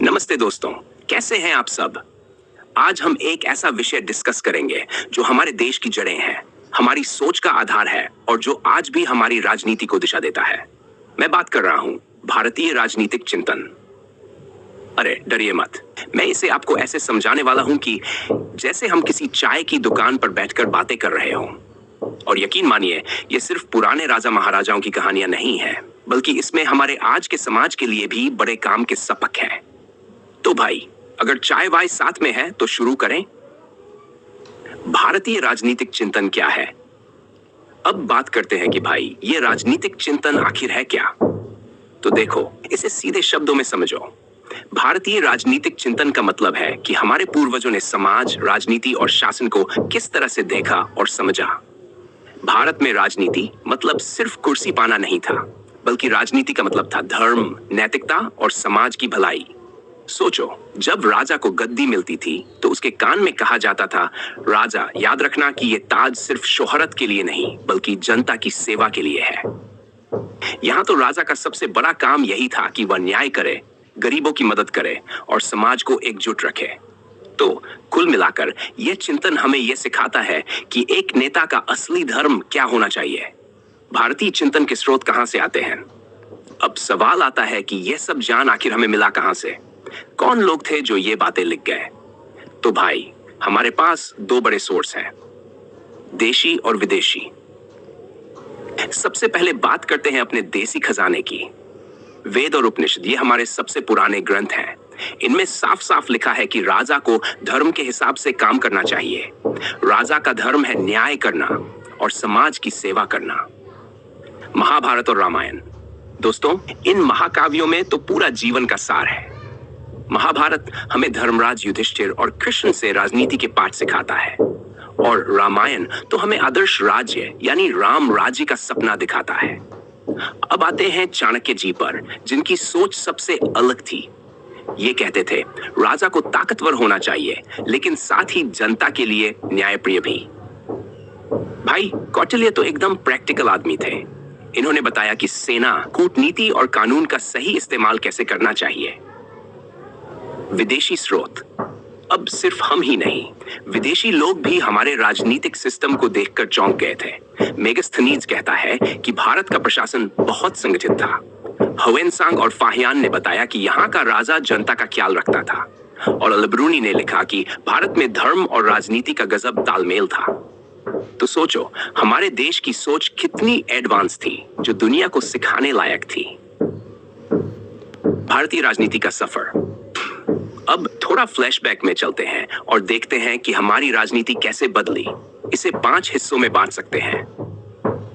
नमस्ते दोस्तों, कैसे हैं आप सब। आज हम एक ऐसा विषय डिस्कस करेंगे जो हमारे देश की जड़ें हैं, हमारी सोच का आधार है और जो आज भी हमारी राजनीति को दिशा देता है। मैं बात कर रहा हूं भारतीय राजनीतिक चिंतन। अरे डरिए मत, मैं इसे आपको ऐसे समझाने वाला हूं कि जैसे हम किसी चाय की दुकान पर बैठकर बातें कर रहे हों। और यकीन मानिए, ये सिर्फ पुराने राजा महाराजाओं की कहानियां नहीं है, बल्कि इसमें हमारे आज के समाज के लिए भी बड़े काम के सबक हैं। तो भाई, अगर चाय वाय साथ में है तो शुरू करें। भारतीय राजनीतिक चिंतन क्या है? अब बात करते हैं कि भाई, ये राजनीतिक चिंतन आखिर है क्या। तो देखो, इसे सीधे शब्दों में समझो। भारतीय राजनीतिक चिंतन का मतलब है कि हमारे पूर्वजों ने समाज, राजनीति और शासन को किस तरह से देखा और समझा। भारत में राजनीति मतलब सिर्फ कुर्सी पाना नहीं था, बल्कि राजनीति का मतलब था धर्म, नैतिकता और समाज की भलाई। सोचो, जब राजा को गद्दी मिलती थी तो उसके कान में कहा जाता था, राजा याद रखना कि ये ताज सिर्फ शोहरत के लिए नहीं बल्कि जनता की सेवा के लिए है। यहाँ तो राजा का सबसे बड़ा काम यही था कि वह न्याय करे, गरीबों की मदद करे और समाज को एकजुट रखे। तो कुल मिलाकर यह चिंतन हमें यह सिखाता है कि एक नेता का असली धर्म क्या होना चाहिए। भारतीय चिंतन के स्रोत कहां से आते हैं? अब सवाल आता है कि यह सब ज्ञान आखिर हमें मिला कहां से? कौन लोग थे जो ये बातें लिख गए? तो भाई, हमारे पास दो बड़े सोर्स हैं, देशी और विदेशी। सबसे पहले बात करते हैं अपने देसी खजाने की। वेद और उपनिषद ये हमारे सबसे पुराने ग्रंथ हैं। इनमें साफ साफ लिखा है कि राजा को धर्म के हिसाब से काम करना चाहिए। राजा का धर्म है न्याय करना और समाज की सेवा करना। महाभारत और रामायण, दोस्तों, इन महाकाव्यों में तो पूरा जीवन का सार है। महाभारत हमें धर्मराज युधिष्ठिर और कृष्ण से राजनीति के पाठ सिखाता है, और रामायण तो हमें आदर्श राज्य यानी राम राज्य का सपना दिखाता है। अब आते हैं चाणक्य जी पर, जिनकी सोच सबसे अलग थी। ये कहते थे, राजा को ताकतवर होना चाहिए लेकिन साथ ही जनता के लिए न्यायप्रिय भी। भाई, कौटिल्य तो एकदम प्रैक्टिकल आदमी थे। इन्होंने बताया कि सेना, कूटनीति और कानून का सही इस्तेमाल कैसे करना चाहिए। विदेशी स्रोत, अब सिर्फ हम ही नहीं, विदेशी लोग भी हमारे राजनीतिक सिस्टम को देखकर चौंक गए थे। मेगास्थनीज कहता है कि भारत का प्रशासन बहुत संगठित था। ह्वेनसांग और फाहियान ने बताया कि यहाँ का राजा जनता का ख्याल रखता था, और अलब्रूनी ने लिखा कि भारत में धर्म और राजनीति का गजब तालमेल था। तो सोचो, हमारे देश की सोच कितनी एडवांस थी, जो दुनिया को सिखाने लायक थी। भारतीय राजनीति का सफर। अब थोड़ा फ्लैशबैक में चलते हैं और देखते हैं कि हमारी राजनीति कैसे बदली। इसे 5 हिस्सों में बांट सकते हैं।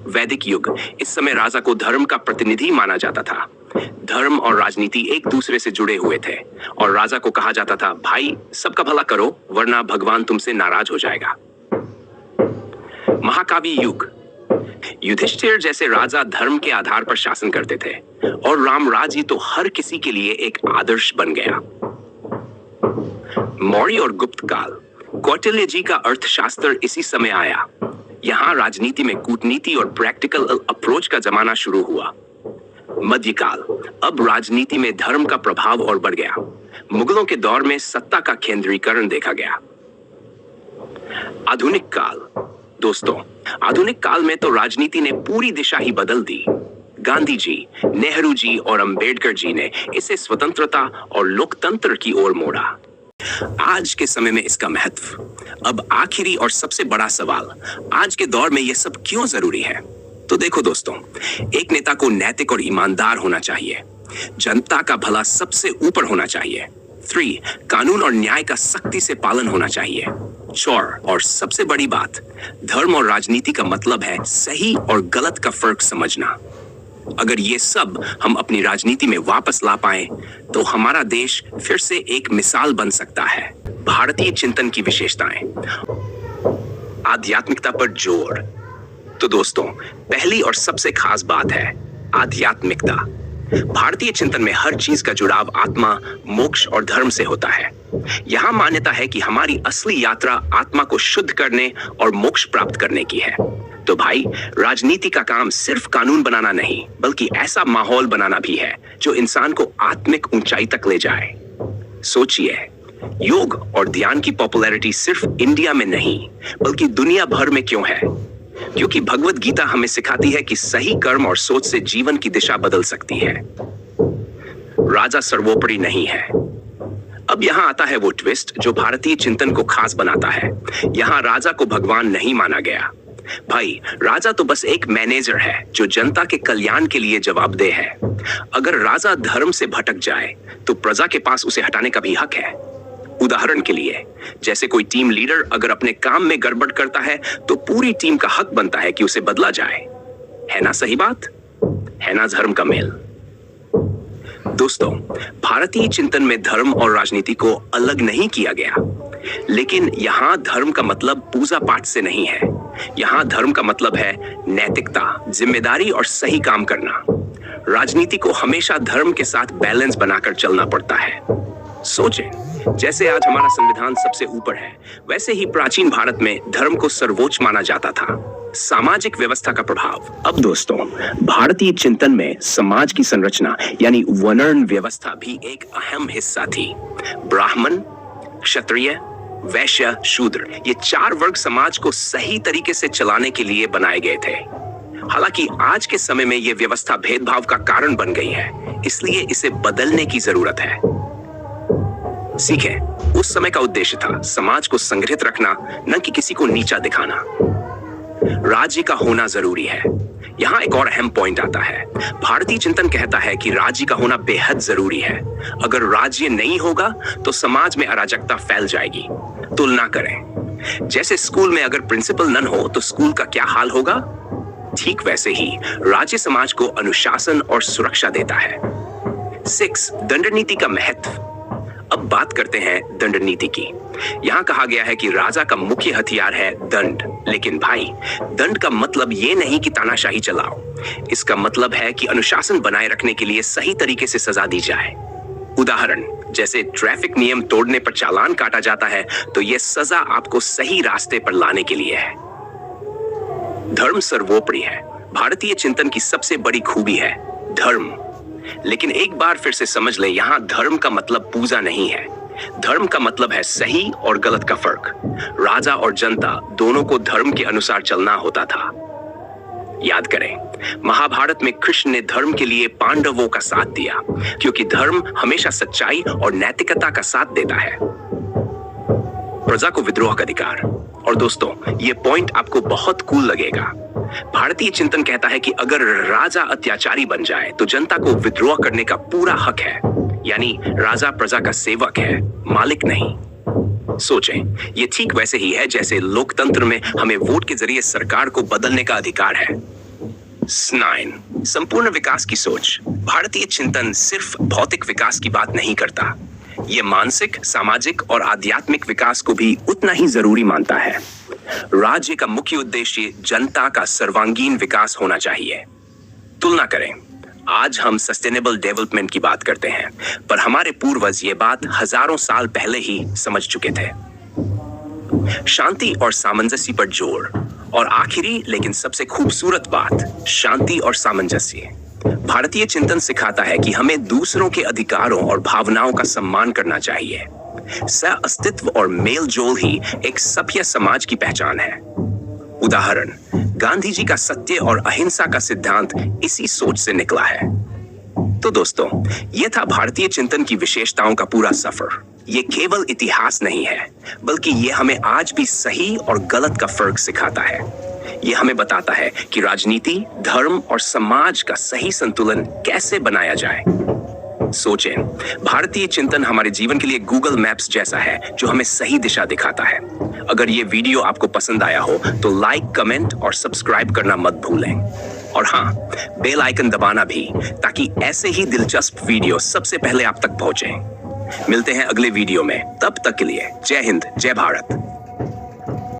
वैदिक युग, इस समय राजा को धर्म का प्रतिनिधि माना जाता था। धर्म और राजनीति एक दूसरे से जुड़े हुए थे और राजा को कहा जाता था, भाई सबका भला करो वरना भगवान तुमसे नाराज हो जाएगा। महाकाव्य युग, युधिष्ठिर जैसे राजा धर्म के आधार पर शासन करते थे और राम राज्य तो हर किसी के लिए एक आदर्श बन गया। मौर्य और गुप्त काल, कौटिल्य जी का अर्थशास्त्र इसी समय आया। यहाँ राजनीति में कूटनीति और प्रैक्टिकल अप्रोच का जमाना शुरू हुआ। मध्यकाल, अब राजनीति में धर्म का प्रभाव और बढ़ गया। मुगलों के दौर में सत्ता का केंद्रीकरण देखा गया। आधुनिक काल, दोस्तों, आधुनिक काल में तो राजनीति ने पूरी दिशा ही बदल दी। गांधी जी, नेहरू जी और अंबेडकर जी ने इसे स्वतंत्रता और लोकतंत्र की ओर मोड़ा। आज के समय में इसका महत्व। अब आखिरी और सबसे बड़ा सवाल, आज के दौर में यह सब क्यों जरूरी है? तो देखो दोस्तों, एक नेता को नैतिक और ईमानदार होना चाहिए। जनता का भला सबसे ऊपर होना चाहिए। 3, कानून और न्याय का सख्ती से पालन होना चाहिए। 4, और सबसे बड़ी बात, धर्म और राजनीति का मतलब है सही और गलत का फर्क समझना। अगर ये सब हम अपनी राजनीति में वापस ला पाए तो हमारा देश फिर से एक मिसाल बन सकता है। भारतीय चिंतन की विशेषताएं। आध्यात्मिकता पर जोर। तो दोस्तों, पहली और सबसे खास बात है आध्यात्मिकता। भारतीय चिंतन में हर चीज का जुड़ाव आत्मा, मोक्ष और धर्म से होता है। यहाँ मान्यता है कि हमारी असली यात्रा आत्मा को शुद्ध करने और मोक्ष प्राप्त करने की है। तो भाई, राजनीति का काम सिर्फ कानून बनाना नहीं, बल्कि ऐसा माहौल बनाना भी है जो इंसान को आत्मिक ऊंचाई तक ले जाए। सोचिए, योग और ध्यान की पॉपुलैरिटी सिर्फ इंडिया में नहीं बल्कि दुनिया भर में क्यों है? क्योंकि भगवत गीता हमें सिखाती है कि सही कर्म और सोच से जीवन की दिशा बदल सकती है। राजा सर्वोपरि नहीं है। अब यहां आता है वो ट्विस्ट जो भारतीय चिंतन को खास बनाता है। यहां राजा को भगवान नहीं माना गया। भाई, राजा तो बस एक मैनेजर है जो जनता के कल्याण के लिए जवाबदेह है। अगर राजा धर्म से भटक जाए तो प्रजा के पास उसे हटाने का भी हक है। उदाहरण के लिए, जैसे कोई टीम लीडर अगर अपने काम में गड़बड़ करता है तो पूरी टीम का हक बनता है कि उसे बदला जाए। है ना सही बात? है ना धर्म का मेल? दोस्तों, भारतीय चिंतन में धर्म और राजनीति को अलग नहीं किया गया, लेकिन यहां धर्म का मतलब पूजा पाठ से नहीं है। यहां धर्म का मतलब है नैतिकता, जिम्मेदारी और सही काम करना। राजनीति को हमेशा धर्म के साथ बैलेंस बनाकर चलना पड़ता है। सोचें, जैसे आज हमारा संविधान सबसे ऊपर है, वैसे ही प्राचीन भारत में धर्म को सर्वोच्च माना जाता था। सामाजिक व्यवस्था का प्रभाव। अब दोस्तों, भारतीय चिंतन में समाज की संरचना यानी वर्ण व्यवस्था भी एक अहम हिस्सा थी। ब्राह्मण, क्षत्रिय, वैश्य, शूद्र, ये 4 वर्ग समाज को सही तरीके से चलाने के लिए बनाए गए थे। हालांकि आज के समय में ये व्यवस्था भेदभाव का कारण बन गई है, इसलिए इसे बदलने की जरूरत है। सीखें, उस समय का उद्देश्य था समाज को संगठित रखना, न कि किसी को नीचा दिखाना। राज्य का होना जरूरी है। यहाँ एक और अहम पॉइंट आता है। भारतीय चिंतन कहता है कि राज्य का होना बेहद जरूरी है। अगर राज्य नहीं होगा तो समाज में अराजकता फैल जाएगी। तुलना करें, जैसे स्कूल में अगर प्रिंसिपल नन हो तो स्कूल का क्या हाल होगा? ठीक वैसे ही राज्य समाज को अनुशासन और सुरक्षा देता है। 6. दंड नीति का महत्व। अब बात करते हैं दंड नीति की। यहाँ कहा गया है कि राजा का मुख्य हथियार है दंड। लेकिन भाई, दंड का मतलब ये नहीं कि तानाशाही चलाओ। इसका मतलब है कि अनुशासन बनाए रखने के लिए सही तरीके से सजा दी जाए। उदाहरण, जैसे ट्रैफिक नियम तोड़ने पर चालान काटा जाता है तो यह सजा आपको सही रास्ते पर लाने के लिए है। धर्म सर्वोपरि है। भारतीय चिंतन की सबसे बड़ी खूबी है धर्म। लेकिन एक बार फिर से समझ लें, यहां धर्म का मतलब पूजा नहीं है। धर्म का मतलब है सही और गलत का फर्क। राजा और जनता दोनों को धर्म के अनुसार चलना होता था। याद करें, महाभारत में कृष्ण ने धर्म के लिए पांडवों का साथ दिया, क्योंकि धर्म हमेशा सच्चाई और नैतिकता का साथ देता है। प्रजा को विद्रोह का अधिकार। और दोस्तों, ये पॉइंट आपको बहुत कूल लगेगा। भारतीय चिंतन कहता है कि अगर राजा अत्याचारी बन जाए तो जनता को विद्रोह करने का पूरा हक है। यानी राजा प्रजा का सेवक है, मालिक नहीं। सोचें, ये ठीक वैसे ही है जैसे लोकतंत्र में हमें वोट के जरिए सरकार को बदलने का अधिकार है। 9. संपूर्ण विकास की सोच। भारतीय चिंतन सिर्फ भौतिक विकास की बात नहीं करता, ये मानसिक, सामाजिक और आध्यात्मिक विकास को भी उतना ही जरूरी मानता है। राज्य का मुख्य उद्देश्य जनता का सर्वांगीण विकास होना चाहिए। तुलना करें, आज हम सस्टेनेबल डेवलपमेंट की बात करते हैं, पर हमारे पूर्वज ये बात हजारों साल पहले ही समझ चुके थे। शांति और सामंजस्य पर जोर। और आखिरी लेकिन सबसे खूबसूरत बात, शांति और सामंजस्य। भारतीय चिंतन सिखाता है कि हमें दूसरों के अधिकारों और भावनाओं का सम्मान करना चाहिए। सह अस्तित्व और मेल जोल ही एक सभ्य समाज की पहचान है। उदाहरण, गांधी जी का सत्य और अहिंसा का सिद्धांत इसी सोच से निकला है। तो दोस्तों, यह था भारतीय चिंतन की विशेषताओं का पूरा सफर। ये केवल इतिहास नहीं है, बल्कि ये हमें आज भी सही और गलत का फर्क सिखाता है। ये हमें बताता है कि राजनीति, धर्म और समाज का सही संतुलन कैसे बनाया जाए। सोचें, भारतीय चिंतन हमारे जीवन के लिए गूगल मैप्स जैसा है जो हमें सही दिशा दिखाता है। अगर ये वीडियो आपको पसंद आया हो तो लाइक, कमेंट और सब्सक्राइब करना मत भूलें। और हाँ, बेल आइकन दबाना भी, ताकि ऐसे ही दिलचस्प वीडियो सबसे पहले आप तक पहुंचे। मिलते हैं अगले वीडियो में, तब तक के लिए जय हिंद, जय भारत।